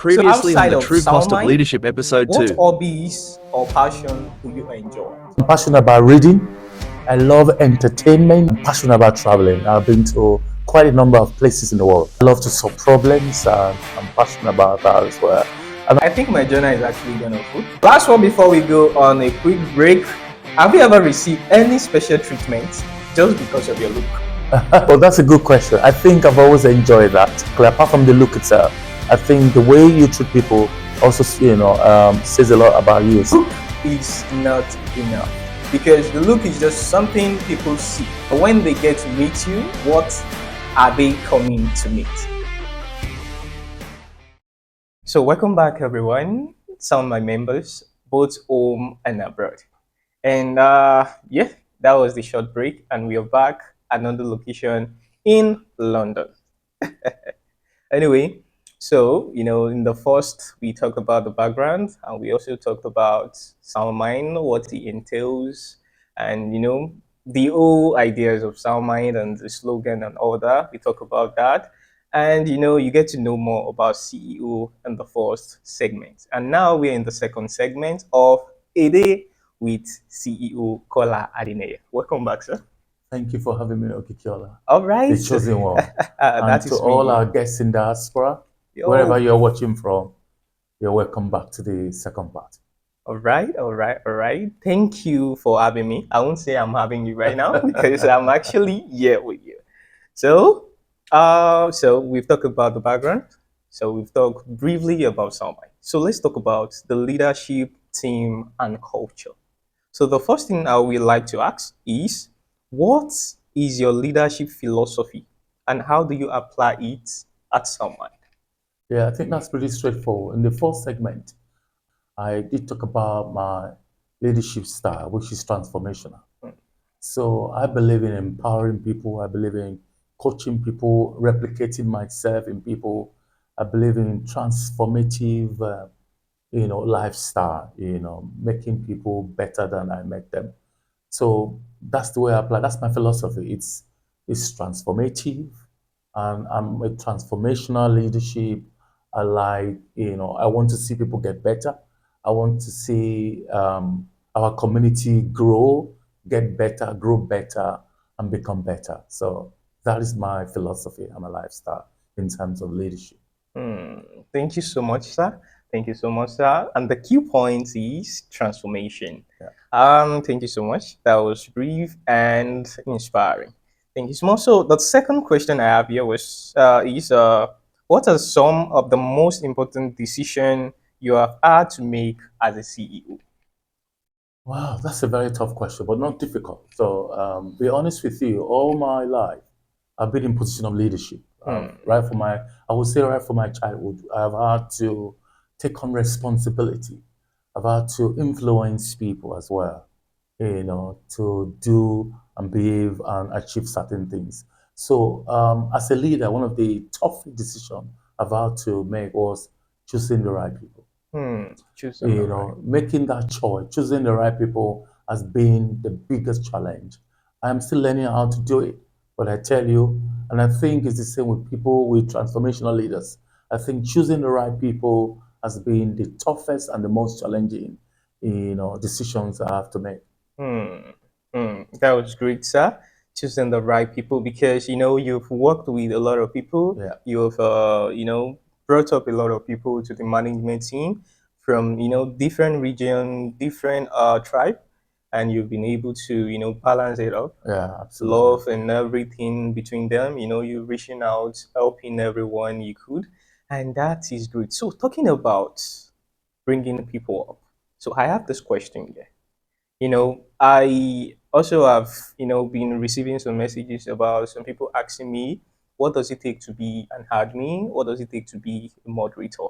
So Previously on outside the of True Cost of SoundMind, Leadership episode what 2. hobbies or passion do you enjoy? I'm passionate about reading. I love entertainment. I'm passionate about traveling. I've been to quite a number of places in the world. I love to solve problems, and I'm passionate about that as well. And I think my journal is actually gonna food. Last one before we go on a quick break. Have you ever received any special treatment just because of your look? well, that's a good question. I think I've always enjoyed that. Apart from the look itself, I think the way you treat people also, says a lot about you. Look is not enough because the look is just something people see. But when they get to meet you, what are they coming to meet? So welcome back, everyone. Some of my members, both home and abroad. And yeah, that was the short break, and we are back at another location in London. Anyway, so in the first we talked about the background, and we also talked about SoundMind, what it entails, and the whole ideas of SoundMind and the slogan and all that. We talk about that, and you get to know more about CEO in the first segment. And now we're in the second segment of A Day with CEO Kola Adeneye. Welcome back, sir. Thank you for having me, Okikiola. All right. The chosen one. And That to is all me. our guests in diaspora, Yo. wherever you're watching from, you're welcome back to the second part. All right. Thank you for having me. I won't say I'm having you right now because I'm actually here with you. So, so we've talked about the background. So we've talked briefly about SoundMind. So let's talk about the leadership, team, and culture. So the first thing I would like to ask is, what is your leadership philosophy, and how do you apply it at SoundMind? Yeah, I think that's pretty straightforward. In the first segment, I did talk about my leadership style, which is transformational. So I believe in empowering people. I believe in coaching people, replicating myself in people. I believe in transformative, lifestyle. Making people better than I make them. So that's the way I apply. That's my philosophy. It's transformative, and I'm a transformational leadership. I want to see people get better. I want to see our community grow, get better, grow better, and become better. So that is my philosophy and my lifestyle in terms of leadership. Thank you so much, sir. Thank you so much, sir. And the key point is transformation. Yeah. Thank you so much. That was brief and inspiring. Thank you so much. So the second question I have here is what are some of the most important decisions you have had to make as a CEO? Wow, that's a very tough question, but not difficult. So, be honest with you, all my life, I've been in position of leadership. I would say right from my childhood, I've had to take on responsibility. I've had to influence people as well, to do and behave and achieve certain things. So, as a leader, one of the tough decisions I've had to make was choosing the right people. Choosing the right. Making that choice, choosing the right people has been the biggest challenge. I'm still learning how to do it, but I tell you, and I think it's the same with people, with transformational leaders. I think choosing the right people has been the toughest and the most challenging, decisions I have to make. That was great, sir. Choosing the right people because you've worked with a lot of people. Yeah. You've brought up a lot of people to the management team from different region, different tribe, and you've been able to balance it up. Yeah, absolutely. Love and everything between them. You reaching out, helping everyone you could, and that is great. So talking about bringing people up. So I have this question here. I also have been receiving some messages about some people asking me, what does it take to be an admin? What does it take to be a moderator?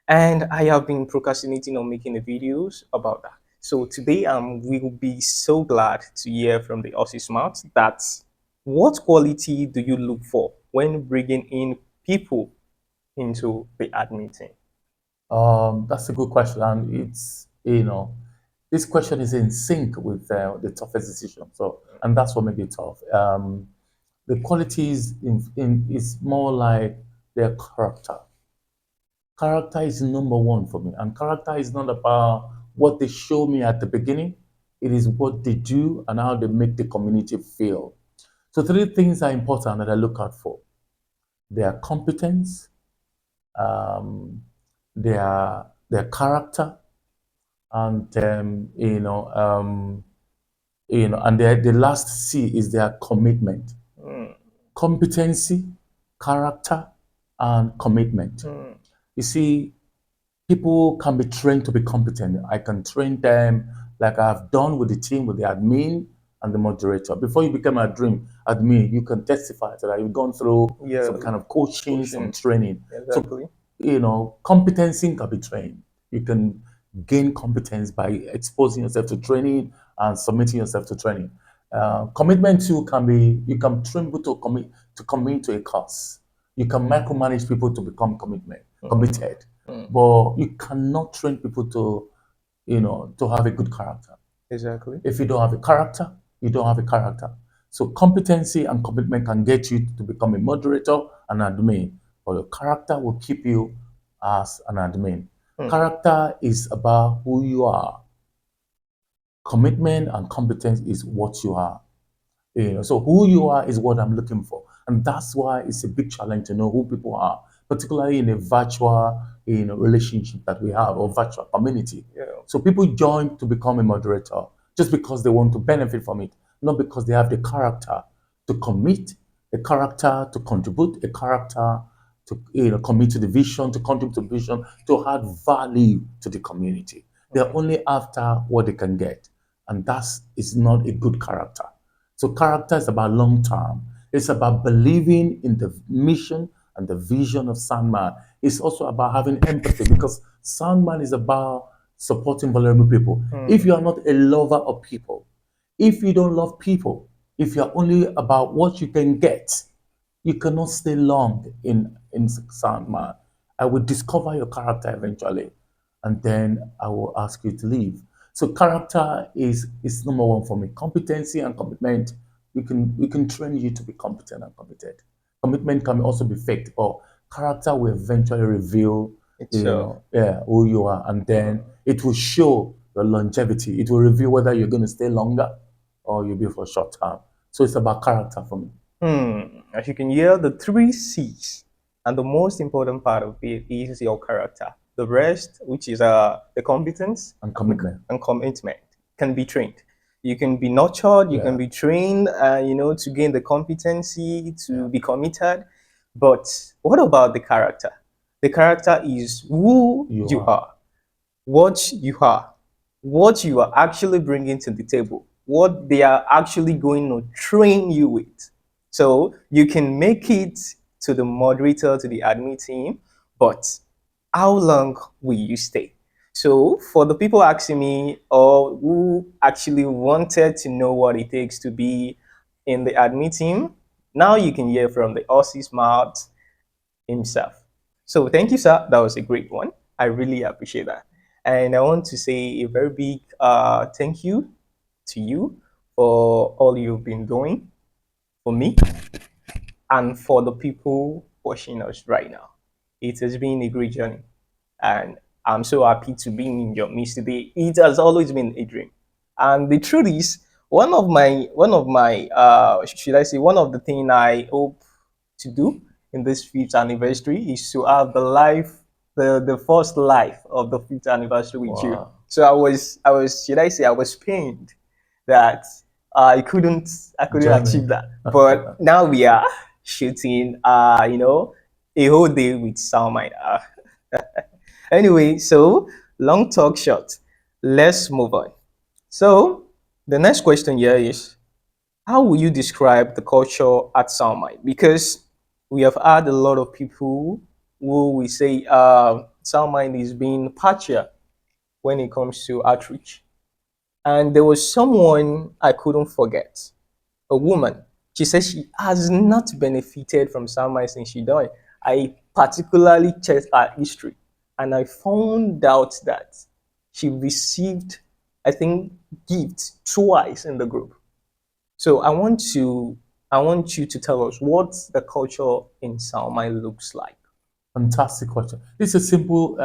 And I have been procrastinating on making the videos about that. So today we will be so glad to hear from the Aussie Smart that what quality do you look for when bringing in people into the admin team? That's a good question, and this question is in sync with the toughest decision. So, and that's what made it tough. The qualities in is more like their character. Character is number one for me. And character is not about what they show me at the beginning, it is what they do and how they make the community feel. So, three things are important that I look out for: their competence, um, their character, and and the last C is their commitment. Mm, Competency, character, and commitment. mm, You see, people can be trained to be competent. I can train them like I've done with the team, with the admin and the moderator. Before you become a dream admin, you can testify to that you've gone through yeah, some kind of coaching, some pushing. training. So, Exactly. competency can be trained. You can gain competence by exposing yourself to training and submitting yourself to training. Commitment too can be, you can train people to commit to a cause. You can micromanage people to become committed, Mm, but you cannot train people to have a good character. exactly. If you don't have a character, you don't have a character. So competency and commitment can get you to become a moderator and admin, but your character will keep you as an admin. Mm, Character is about who you are. Commitment and competence is what you are. So who you are is what I'm looking for. And that's why it's a big challenge to know who people are, particularly in a virtual relationship that we have or virtual community. yeah. So people join to become a moderator just because they want to benefit from it, not because they have the character to commit, a character to contribute, a character to commit to the vision, to contribute to the vision, to add value to the community. They're only after what they can get. And that is not a good character. So character is about long term. It's about believing in the mission and the vision of SoundMind. It's also about having empathy because SoundMind is about supporting vulnerable people. If Mm, you are not a lover of people, if you don't love people, if you're only about what you can get, you cannot stay long in sound man. I will discover your character eventually, and then I will ask you to leave. So character is number one for me. Competency and commitment. We can train you to be competent and committed. Commitment can also be faked, or character will eventually reveal, itself. yeah, who you are, and then it will show your longevity. It will reveal whether you're going to stay longer or you'll be for a short time. So it's about character for me. As you can hear, the three C's, and the most important part of it is your character. The rest, which is the competence And commitment. and commitment, can be trained. You can be nurtured, you can Yeah, be trained, to gain the competency, to yeah, be committed. But what about the character? The character is who you you are. are, what you are actually bringing to the table, what they are actually going to train you with. So you can make it to the moderator, to the admin team, but how long will you stay? So for the people asking me or who actually wanted to know what it takes to be in the admin team, now you can hear from the Aussie Smart himself. So thank you, sir. That was a great one. I really appreciate that. And I want to say a very big thank you to you for all you've been doing for me and for the people watching us right now. It has been a great journey, and I'm so happy to be in your midst today. It has always been a dream, and the truth is, one of my should I say one of the things I hope to do in this fifth anniversary is to have the first life of the fifth anniversary with you. Wow. So I was should I say I was pained that I couldn't Journey. achieve that. But now we are shooting a whole day with SoundMind. Anyway, so long talk short, let's move on. So the next question here is, how will you describe the culture at SoundMind? Because we have had a lot of people who we say SoundMind is being partial when it comes to outreach. And there was someone I couldn't forget, a woman. She says she has not benefited from SoundMind since she died. I particularly checked her history and I found out that she received, I think, gifts twice in the group. So I want you to tell us what the culture in Salmai looks like. Fantastic question. This is a simple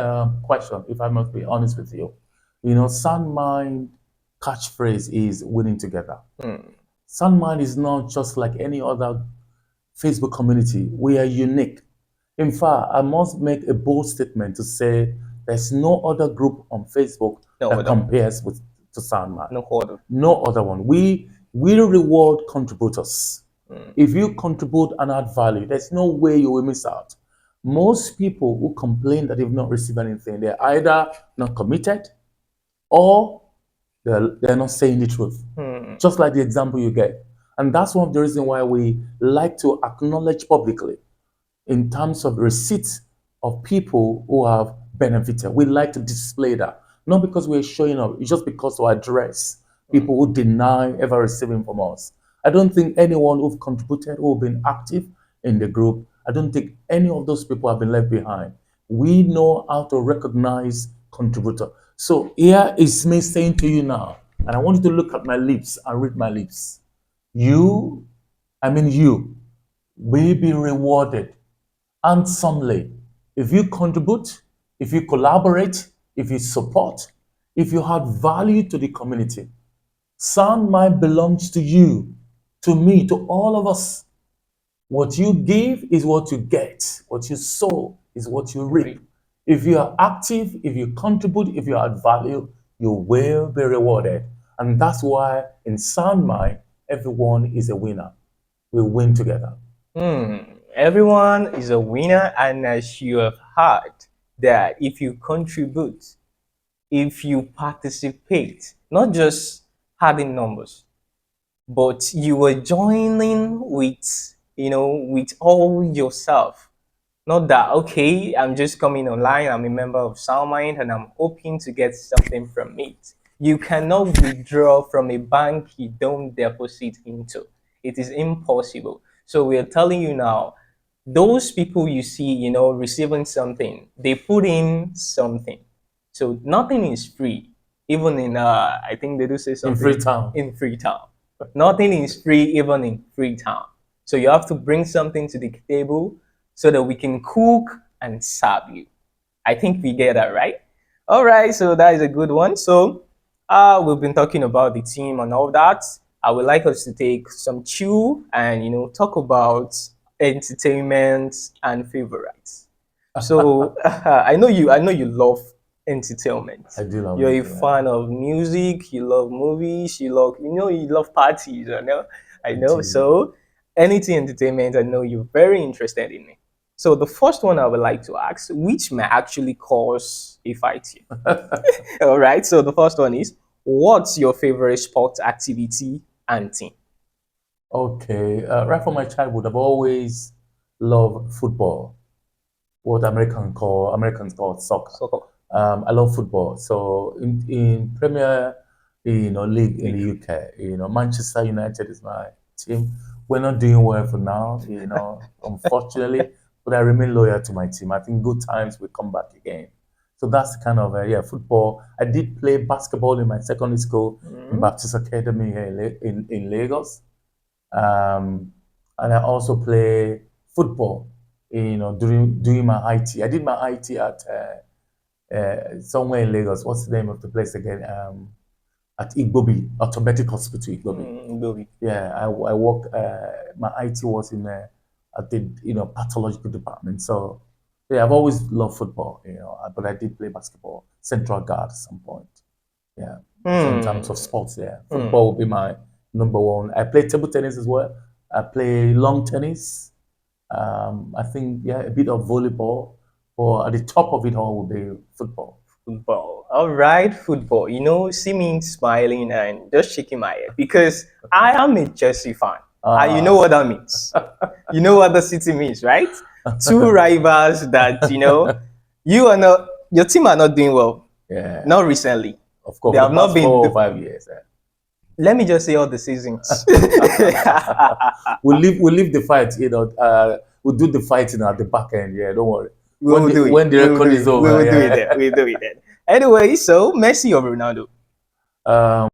question, if I must be honest with you. You know, SoundMind catchphrase is winning together. Hmm. SoundMind is not just like any other Facebook community. We are unique. In fact, I must make a bold statement to say there's no other group on Facebook No that other. compares with to SoundMind. No other. No other one. We reward contributors. Hmm. If you contribute and add value, there's no way you will miss out. Most people who complain that they've not received anything, they're either not committed or they're not saying the truth. Hmm. Just like the example you get. And that's one of the reasons why we like to acknowledge publicly in terms of receipts of people who have benefited. We like to display that. Not because we're showing up, it's just because to address people who deny ever receiving from us. I don't think anyone who've contributed, who've been active in the group, I don't think any of those people have been left behind. We know how to recognize contributor. So here is me saying to you now, and I want you to look at my lips and read my lips. You, you will be rewarded handsomely if you contribute, if you collaborate, if you support, if you add value to the community. Sound mind belongs to you, to me, to all of us. What you give is what you get. What you sow is what you reap. If you are active, if you contribute, if you add value, you will be rewarded. And that's why in Sound Mind, everyone is a winner. We win together. Hmm. Everyone is a winner, and as you have heard, that if you contribute, if you participate, not just having numbers, but you are joining with, with all yourself. Not that, okay, I'm just coming online, I'm a member of SoundMind, and I'm hoping to get something from it. You cannot withdraw from a bank you don't deposit into. It is impossible. So we're telling you now, those people you see, receiving something, they put in something. So nothing is free. Even in, I think they do say In something Freetown. in Freetown. Nothing is free, even in Freetown. So you have to bring something to the table so that we can cook and serve you. I think we get that right. All right, so that is a good one. So we've been talking about the team and all that. I would like us to take some chew and talk about entertainment and favorites. So I know you love entertainment. I do love You're it. a fan of music, you love movies, you love parties, I I know. do. So anything entertainment, I know you're very interested in it. So the first one I would like to ask, which may actually cause a fight here. All right. So the first one is, what's your favorite sport activity and team? Okay. Right from my childhood, I've always loved football, what Americans call soccer. Soccer I love football. So in Premier, league in the league. UK, Manchester United is my team. We're not doing well for now, unfortunately, but I remain loyal to my team. I think good times will come back again. So that's kind of football. I did play basketball in my secondary school in Mm, Baptist Academy here in Lagos. Um, and I also play football, during doing my IT. I did my IT at somewhere in Lagos. What's the name of the place again? At Igbobi, Automatic Hospital, Igbobi. Dobby. Yeah, I work. My IT was in at the pathological department. So yeah, I've always loved football. But I did play basketball, central guard at some point. Yeah. So in terms of Hmm. sports, yeah, Hmm. football would be my number one. I play table tennis as well. I play long tennis. I think yeah, a bit of volleyball. But at the top of it all would be football. Football. All right, football. See me smiling and just shaking my head because I am a Chelsea fan. And you know Ah, what that means. You know what the city means, right? Two rivals that, you are not, your team are not doing well. yeah. Not recently. Of course, They for have the not past been, 4 or 5 years. let me just say all the seasons. We'll leave the fight. We'll do the fighting at the back end. Yeah, don't worry. We will do it. When the We will record do is it. We over, will do it then. yeah. We will do it then. Anyway, so Messi or Ronaldo? Um,